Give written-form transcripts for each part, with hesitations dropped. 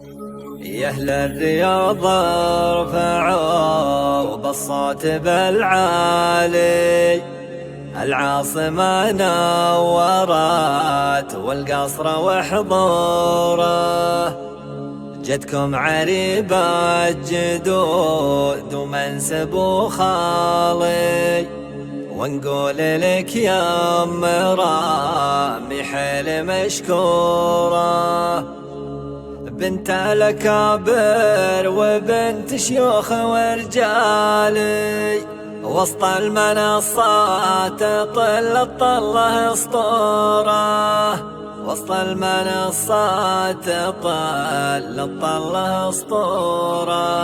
يا أهل الرياض ارفعوا بالصوت بالعالي، العاصمة نورت والقصر وحضوره، جدكم عريبة جدود ومنسب وخالي، ونقول لك يا مرامي حيل مشكورة، بنت الأكابر وبنت شيوخ ورجالي، وسط المنصات طل الطله اسطوره، وسط المنصات طل الطله اسطوره.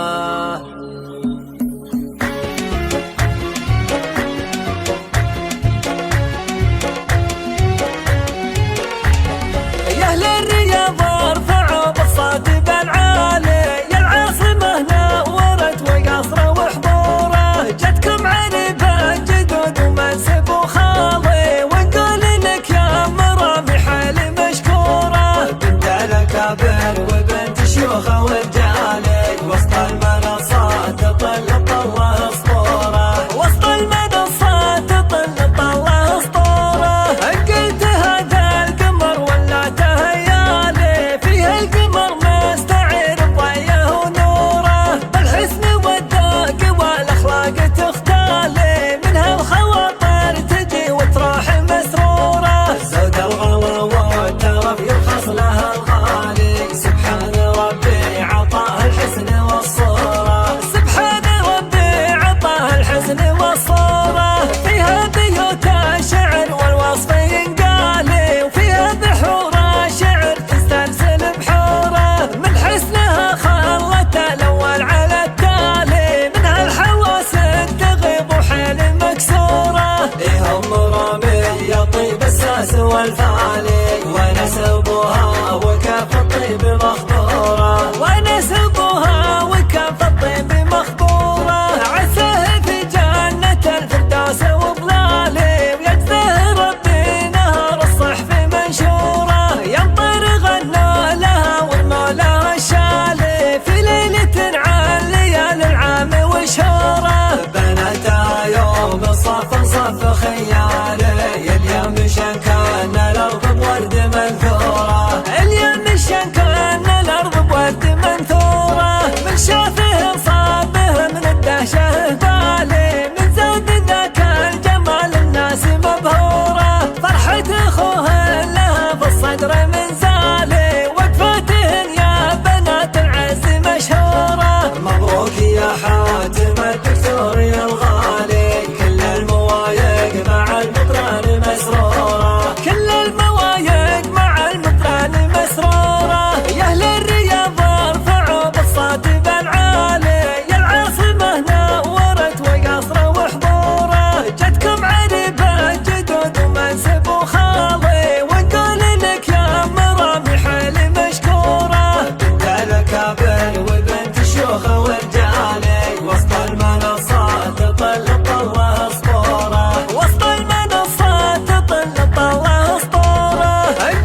والفعالي ونسبها وكاف الطيب مخبورة، ونسبها وكاف الطيب مخبورة، عساه في جنة الفردوس وظلالي، ويجزاه ربي نهر الصحف منشورة، يمطر غنى لها والمولى الشالي، في ليلة عن ليالي العام وشهورة، بناتها يوم الصف صف خيالي، اليوم شكان الأرض بورد منثورة، اليوم شكان الأرض بورد منثورة، من شافهم صابه من الدهشة بالي، من زود ذاك الجمال الناس مبهورة، فرحة أخوه لها في الصدر من زالي، وقفتهن يا بنات العز مشهورة، مبروك يا حاتم الدكتور يا الغالي، كل الموايق مع المطران مسرورة، كل الموايق مع المطران مسرورة، يا أهل الرياض ارفعوا بالصوت بالعالي، يا العاصمة نورت وقصر وحضوره، جدكم عريبة جدود ومنسب وخالي، ونقول لك يا مرامي حيل مشكورة، بنت الأكابر وبنت شيوخ ورجالي، وسط المنصات طل الطله اسطوره، وسط المنصات طل الطله اسطوره،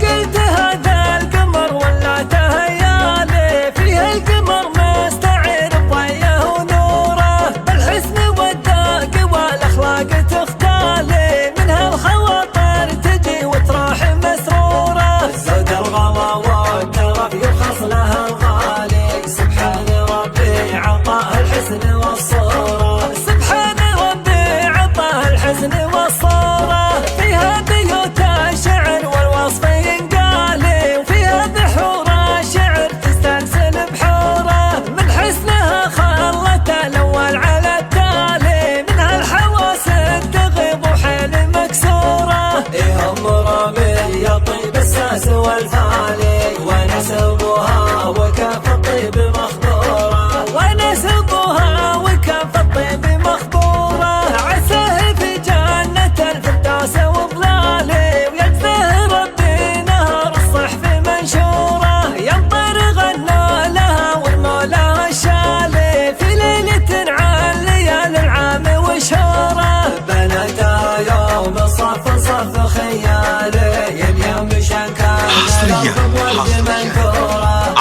قلت هذا القمر ولا تهيالي، فيه القمر مستعير بضيه ونوره، بالحسن والذوق والاخلاق تختالي، منها الخواطر تجي وتروح مسروره، زود الغلا والترف يرخص لها الغالي، سبحان ربي عطاه الحسن والصوره، سبحان ربي عطاه الحسن والصوره، فيها بيوت الشعر والوصف ينقالي، وفيها بحور الشعر تسترسل بحوره، من حسنها خلت الاول على التالي، منها الحواس تغيب وحيل مكسوره، هم رامي يا طيب الساس والفعالي، ونسبها وكاف الطيب مخبوره، ونسبها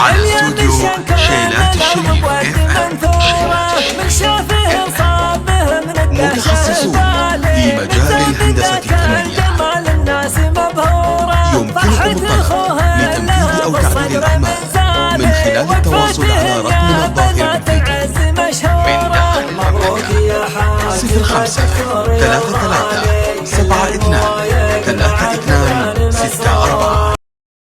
على استوديو شيلات الشريف متخصصون في مجال الهندسة الفنية. يمكنكم الطلب لتنفيذ أو تعديل الأعمال من خلال التواصل على رقمنا الظاهر بالفيديو من داخل المملكة 05 33 73